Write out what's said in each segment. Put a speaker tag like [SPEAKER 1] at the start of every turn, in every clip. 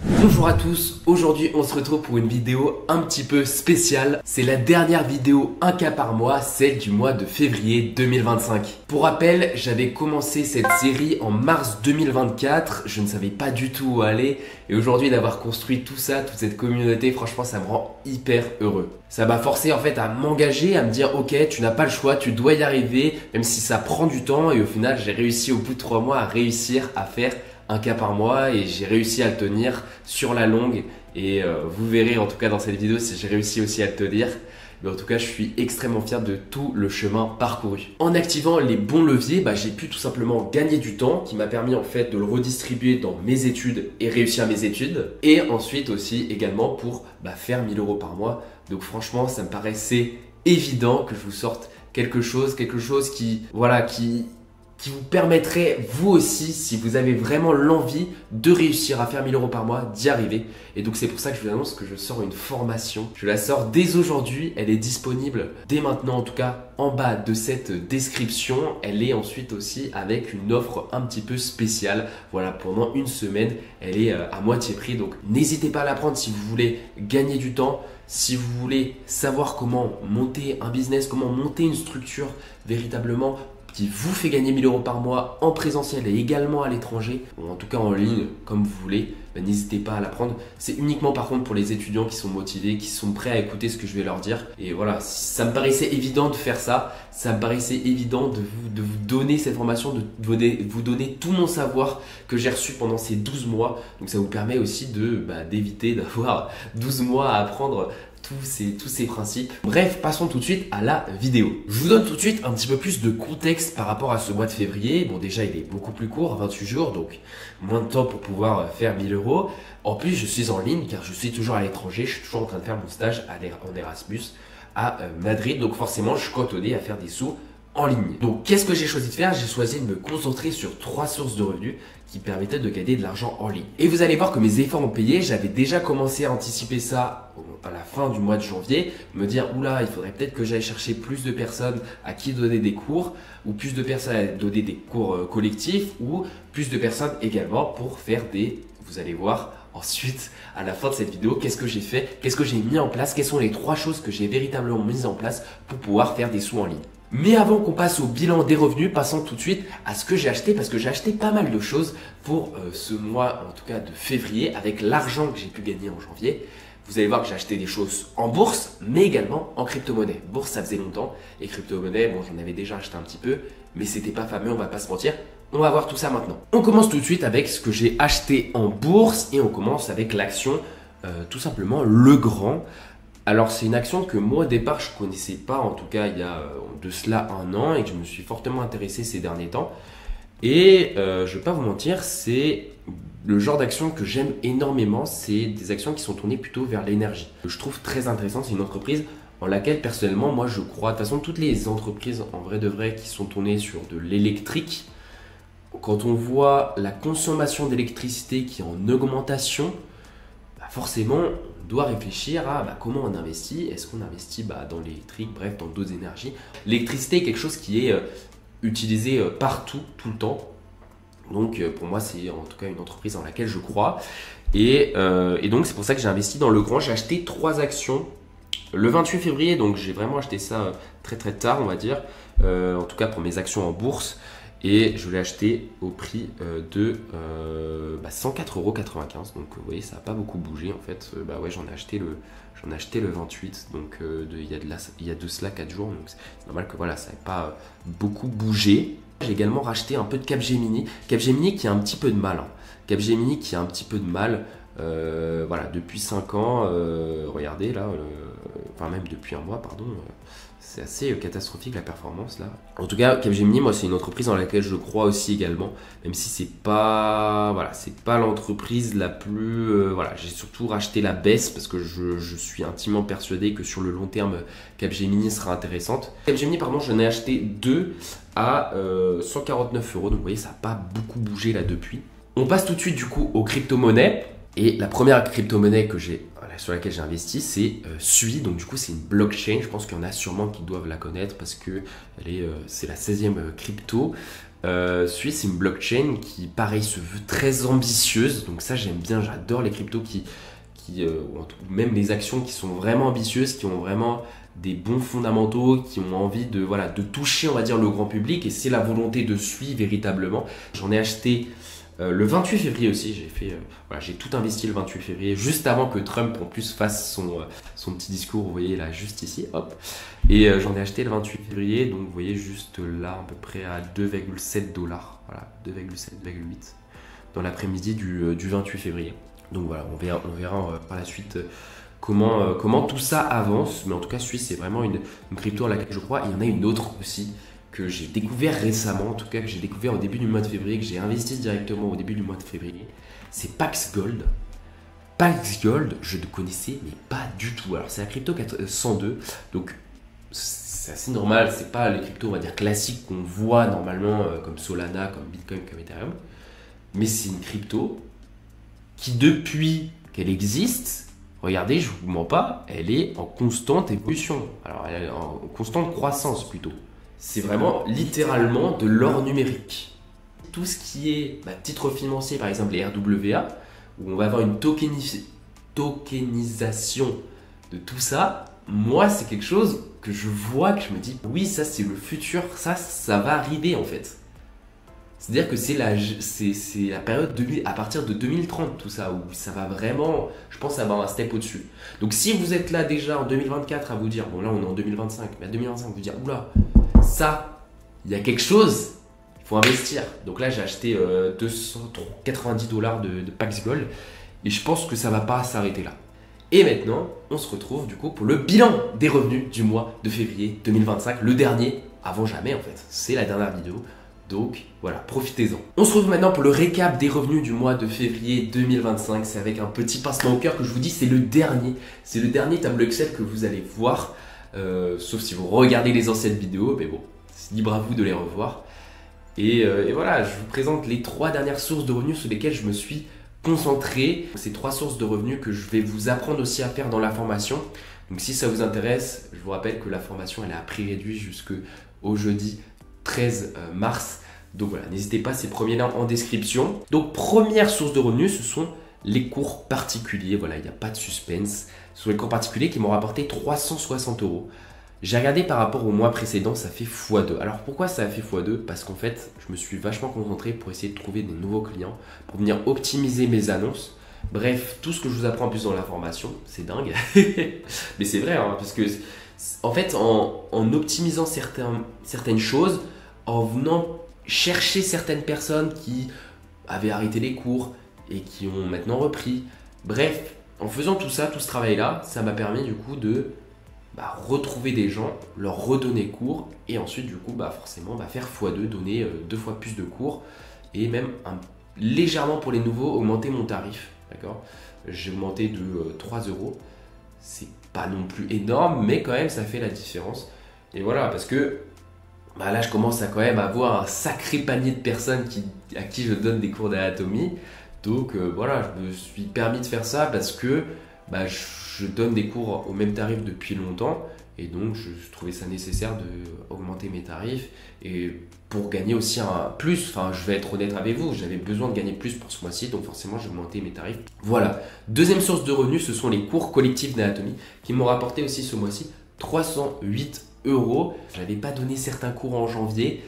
[SPEAKER 1] Bonjour à tous, aujourd'hui on se retrouve pour une vidéo un petit peu spéciale. C'est la dernière vidéo 1K par mois, celle du mois de février 2025. Pour rappel, j'avais commencé cette série en mars 2024, je ne savais pas du tout où aller et aujourd'hui d'avoir construit tout ça, toute cette communauté, franchement ça me rend hyper heureux. Ça m'a forcé en fait à m'engager, à me dire ok, tu n'as pas le choix, tu dois y arriver, même si ça prend du temps et au final j'ai réussi au bout de 3 mois à réussir à faire 1K par mois et j'ai réussi à le tenir sur la longue et vous verrez en tout cas dans cette vidéo si j'ai réussi aussi à le tenir. Mais en tout cas je suis extrêmement fier de tout le chemin parcouru. En activant les bons leviers, j'ai pu tout simplement gagner du temps qui m'a permis en fait de le redistribuer dans mes études et réussir mes études. Et ensuite aussi également pour faire 1000 € par mois. Donc franchement ça me paraissait évident que je vous sorte quelque chose qui vous permettrait vous aussi, si vous avez vraiment l'envie de réussir à faire 1000 € par mois, d'y arriver. Et donc c'est pour ça que je vous annonce que je sors une formation. Je la sors dès aujourd'hui, elle est disponible dès maintenant en tout cas en bas de cette description. Elle est ensuite aussi avec une offre un petit peu spéciale. Voilà, pendant une semaine, elle est à moitié prix. Donc n'hésitez pas à la prendre si vous voulez gagner du temps. Si vous voulez savoir comment monter un business, comment monter une structure véritablement qui vous fait gagner 1000 € par mois en présentiel et également à l'étranger, ou en tout cas en ligne, comme vous voulez, n'hésitez pas à la prendre. C'est uniquement par contre pour les étudiants qui sont motivés, qui sont prêts à écouter ce que je vais leur dire. Et voilà, ça me paraissait évident de faire ça, ça me paraissait évident de vous donner cette formation, de vous donner tout mon savoir que j'ai reçu pendant ces 12 mois. Donc ça vous permet aussi d'éviter d'avoir 12 mois à apprendre tous ces principes. Bref, passons tout de suite à la vidéo. Je vous donne tout de suite un petit peu plus de contexte par rapport à ce mois de février. Bon, déjà, il est beaucoup plus court, 28 jours, donc moins de temps pour pouvoir faire 1000 €. En plus, je suis en ligne car je suis toujours à l'étranger. Je suis toujours en train de faire mon stage en Erasmus à Madrid. Donc forcément, je suis cantonné à faire des sous en ligne. Donc qu'est-ce que j'ai choisi de faire? J'ai choisi de me concentrer sur 3 sources de revenus qui permettaient de gagner de l'argent en ligne. Et vous allez voir que mes efforts ont payé. J'avais déjà commencé à anticiper ça à la fin du mois de janvier, me dire oula, il faudrait peut-être que j'aille chercher plus de personnes à qui donner des cours, ou plus de personnes à donner des cours collectifs, ou plus de personnes également pour faire vous allez voir ensuite à la fin de cette vidéo qu'est-ce que j'ai fait, qu'est-ce que j'ai mis en place, quelles sont les 3 choses que j'ai véritablement mises en place pour pouvoir faire des sous en ligne. Mais avant qu'on passe au bilan des revenus, passons tout de suite à ce que j'ai acheté parce que j'ai acheté pas mal de choses pour ce mois, en tout cas de février, avec l'argent que j'ai pu gagner en janvier. Vous allez voir que j'ai acheté des choses en bourse, mais également en crypto-monnaie. Bourse, ça faisait longtemps et crypto-monnaie, bon, j'en avais déjà acheté un petit peu, mais c'était pas fameux, on va pas se mentir. On va voir tout ça maintenant. On commence tout de suite avec ce que j'ai acheté en bourse et on commence avec l'action, tout simplement Legrand. Alors c'est une action que moi au départ je connaissais pas, en tout cas il y a de cela 1 an et que je me suis fortement intéressé ces derniers temps. Et je vais pas vous mentir, c'est le genre d'action que j'aime énormément, c'est des actions qui sont tournées plutôt vers l'énergie. Je trouve très intéressant, c'est une entreprise en laquelle personnellement moi je crois. De toute façon toutes les entreprises en vrai de vrai qui sont tournées sur de l'électrique, quand on voit la consommation d'électricité qui est en augmentation, forcément on doit réfléchir à comment on investit. Est-ce qu'on investit dans l'électrique, bref dans d'autres énergies. L'électricité est quelque chose qui est utilisé partout, tout le temps. Donc pour moi c'est en tout cas une entreprise dans laquelle je crois. Et donc c'est pour ça que j'ai investi dans Legrand. J'ai acheté 3 actions le 28 février, donc j'ai vraiment acheté ça très très tard on va dire. En tout cas pour mes actions en bourse. Et je l'ai acheté au prix de 104,95 €. Donc vous voyez, ça n'a pas beaucoup bougé en fait. Ouais, j'en ai acheté le 28, donc il y a de cela 4 jours. Donc c'est normal que voilà, ça n'ait pas beaucoup bougé. J'ai également racheté un peu de Capgemini. Capgemini qui a un petit peu de mal. Capgemini qui a un petit peu de mal. Voilà, depuis 5 ans, regardez là, enfin même depuis 1 mois, pardon. C'est assez catastrophique la performance là. En tout cas, Capgemini, moi c'est une entreprise dans laquelle je crois aussi également, même si c'est pas l'entreprise la plus j'ai surtout racheté la baisse parce que je suis intimement persuadé que sur le long terme Capgemini sera intéressante. Capgemini pardon, j'en ai acheté 2 à 149 €. Donc vous voyez, ça n'a pas beaucoup bougé là depuis. On passe tout de suite du coup aux crypto-monnaies. Et la première crypto-monnaie sur laquelle j'ai investi, c'est Sui. Donc du coup, c'est une blockchain. Je pense qu'il y en a sûrement qui doivent la connaître parce que c'est la 16e crypto. Sui, c'est une blockchain qui, pareil, se veut très ambitieuse. Donc ça, j'aime bien, j'adore les cryptos ou même les actions qui sont vraiment ambitieuses, qui ont vraiment des bons fondamentaux, qui ont envie de, voilà, de toucher, on va dire, le grand public. Et c'est la volonté de Sui, véritablement. J'en ai acheté le 28 février aussi. J'ai tout investi le 28 février, juste avant que Trump, en plus, fasse son petit discours. Vous voyez, là, juste ici, hop. Et j'en ai acheté le 28 février, donc vous voyez juste là, à peu près à 2,7 $. Voilà, 2,7, 2,8 dans l'après-midi du 28 février. Donc voilà, on verra par la suite comment tout ça avance. Mais en tout cas, Sui, c'est vraiment une crypto à laquelle je crois. Il y en a une autre aussi que j'ai découvert récemment, en tout cas que j'ai découvert au début du mois de février, que j'ai investi directement au début du mois de février. C'est Pax Gold. Pax Gold, je ne connaissais mais pas du tout. Alors c'est la crypto 102, donc c'est assez normal, c'est pas les cryptos, on va dire, classiques qu'on voit normalement comme Solana, comme Bitcoin, comme Ethereum. Mais c'est une crypto qui, depuis qu'elle existe, regardez, je vous mens pas, elle est en constante évolution. Alors elle est en constante croissance plutôt. C'est vraiment littéralement de l'or numérique. Tout ce qui est titre financier, par exemple les RWA, où on va avoir une tokenisation de tout ça, moi c'est quelque chose que je vois, que je me dis oui, ça c'est le futur, ça va arriver en fait. C'est-à-dire que c'est la période à partir de 2030 tout ça, où ça va vraiment, je pense, avoir un step au-dessus. Donc si vous êtes là déjà en 2024 à vous dire, bon là on est en 2025, mais à 2025 vous dire, oula, ça, il y a quelque chose, il faut investir. Donc là j'ai acheté 290 $ de Pax Gold, et je pense que ça va pas s'arrêter là. Et maintenant, on se retrouve du coup pour le bilan des revenus du mois de février 2025, le dernier, avant jamais en fait, c'est la dernière vidéo. Donc voilà, profitez-en. On se retrouve maintenant pour le récap des revenus du mois de février 2025. C'est avec un petit pincement au cœur que je vous dis, c'est le dernier. C'est le dernier tableau Excel que vous allez voir. Sauf si vous regardez les anciennes vidéos, mais bon, c'est libre à vous de les revoir. Et voilà, je vous présente les 3 dernières sources de revenus sur lesquelles je me suis concentré. Ces 3 sources de revenus que je vais vous apprendre aussi à faire dans la formation. Donc si ça vous intéresse, je vous rappelle que la formation elle est à prix réduit jusqu'au jeudi 13 mars. Donc voilà, n'hésitez pas, ces premiers liens en description. Donc première source de revenus, ce sont les cours particuliers. Voilà, il n'y a pas de suspense. Ce sont les cours particuliers qui m'ont rapporté 360 €. J'ai regardé par rapport au mois précédent, ça fait x2. Alors pourquoi ça a fait x2? Parce qu'en fait, je me suis vachement concentré pour essayer de trouver des nouveaux clients, pour venir optimiser mes annonces. Bref, tout ce que je vous apprends en plus dans la formation, c'est dingue. Mais c'est vrai, hein, parce que en fait, en optimisant certaines choses, en venant chercher certaines personnes qui avaient arrêté les cours et qui ont maintenant repris. Bref, en faisant tout ça, tout ce travail-là, ça m'a permis du coup de retrouver des gens, leur redonner cours et ensuite du coup forcément faire x2, donner 2 fois plus de cours et même légèrement pour les nouveaux augmenter mon tarif. D'accord, j'ai augmenté de 3 €. C'est pas non plus énorme, mais quand même ça fait la différence. Et voilà, parce que là je commence à quand même avoir un sacré panier de personnes à qui je donne des cours d'anatomie. Donc voilà, je me suis permis de faire ça parce que je donne des cours au même tarif depuis longtemps. Et donc je trouvais ça nécessaire d'augmenter mes tarifs et pour gagner aussi un plus. Enfin, je vais être honnête avec vous, j'avais besoin de gagner plus pour ce mois-ci, donc forcément j'ai augmenté mes tarifs. Voilà. Deuxième source de revenus, ce sont les cours collectifs d'anatomie qui m'ont rapporté aussi ce mois-ci 308 €. Je n'avais pas donné certains cours en janvier.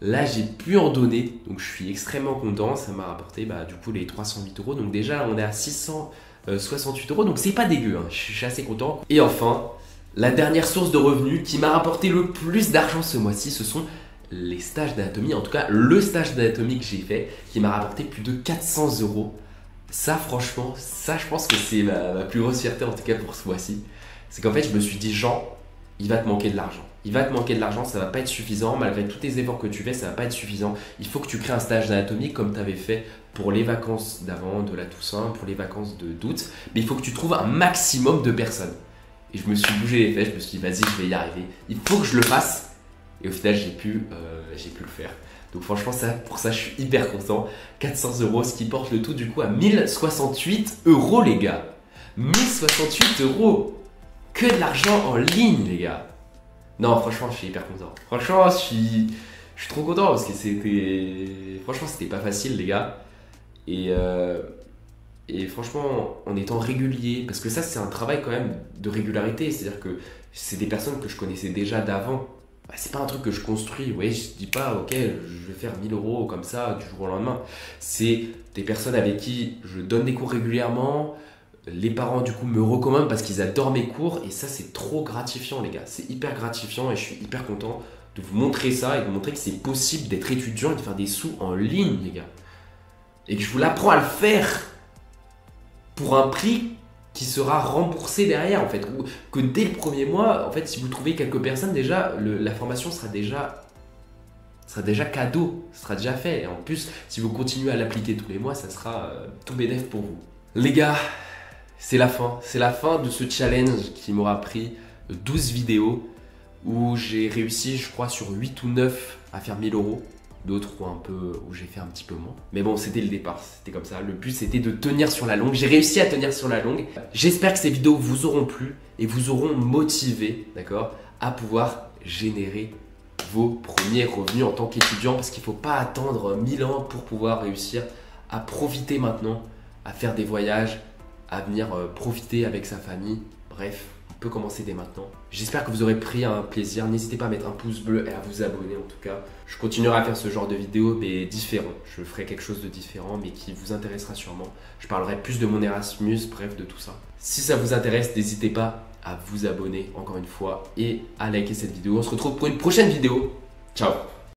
[SPEAKER 1] Là, j'ai pu en donner, donc je suis extrêmement content. Ça m'a rapporté du coup les 308 €. Donc déjà, on est à 668 €, donc c'est pas dégueu, hein. Je suis assez content. Et enfin, la dernière source de revenus qui m'a rapporté le plus d'argent ce mois-ci, ce sont les stages d'anatomie. En tout cas, le stage d'anatomie que j'ai fait qui m'a rapporté plus de 400 €. Ça, franchement, je pense que c'est ma plus grosse fierté en tout cas pour ce mois-ci. C'est qu'en fait, je me suis dit, Jean, il va te manquer de l'argent. Il va te manquer de l'argent, ça va pas être suffisant. Malgré tous tes efforts que tu fais, ça va pas être suffisant. Il faut que tu crées un stage d'anatomie comme tu avais fait pour les vacances d'avant, de la Toussaint, pour les vacances d'août. Mais il faut que tu trouves un maximum de personnes. Et je me suis bougé les fesses, je me suis dit, vas-y, je vais y arriver. Il faut que je le fasse. Et au final, j'ai pu le faire. Donc franchement, pour ça, je suis hyper content. 400 €, ce qui porte le tout du coup à 1068 €, les gars. 1068 €. Que de l'argent en ligne, les gars. Non, franchement, je suis hyper content. Franchement, je Je suis trop content parce que franchement, c'était pas facile, les gars. Et franchement, en étant régulier, parce que ça, c'est un travail quand même de régularité. C'est-à-dire que c'est des personnes que je connaissais déjà d'avant. Bah, c'est pas un truc que je construis. Vous voyez, je dis pas, ok, je vais faire 1000 euros comme ça du jour au lendemain. C'est des personnes avec qui je donne des cours régulièrement. Les parents, du coup, me recommandent parce qu'ils adorent mes cours. Et ça, c'est trop gratifiant, les gars. C'est hyper gratifiant et je suis hyper content de vous montrer ça et de vous montrer que c'est possible d'être étudiant et de faire des sous en ligne, les gars. Et que je vous l'apprends à le faire pour un prix qui sera remboursé derrière, en fait. Ou que dès le premier mois, en fait, si vous trouvez quelques personnes, déjà, la formation sera déjà cadeau, sera déjà fait. Et en plus, si vous continuez à l'appliquer tous les mois, ça sera tout bénef pour vous. Les gars, c'est la fin. C'est la fin de ce challenge qui m'aura pris 12 vidéos où j'ai réussi, je crois, sur 8 ou 9 à faire 1000 euros. D'autres où j'ai fait un petit peu moins. Mais bon, c'était le départ, c'était comme ça. Le but, c'était de tenir sur la longue. J'ai réussi à tenir sur la longue. J'espère que ces vidéos vous auront plu et vous auront motivé, d'accord, à pouvoir générer vos premiers revenus en tant qu'étudiant, parce qu'il ne faut pas attendre 1000 ans pour pouvoir réussir à profiter maintenant, à faire des voyages, à venir profiter avec sa famille. Bref, on peut commencer dès maintenant. J'espère que vous aurez pris un plaisir. N'hésitez pas à mettre un pouce bleu et à vous abonner en tout cas. Je continuerai à faire ce genre de vidéos mais différent. Je ferai quelque chose de différent mais qui vous intéressera sûrement. Je parlerai plus de mon Erasmus, bref de tout ça. Si ça vous intéresse, n'hésitez pas à vous abonner encore une fois et à liker cette vidéo. On se retrouve pour une prochaine vidéo. Ciao!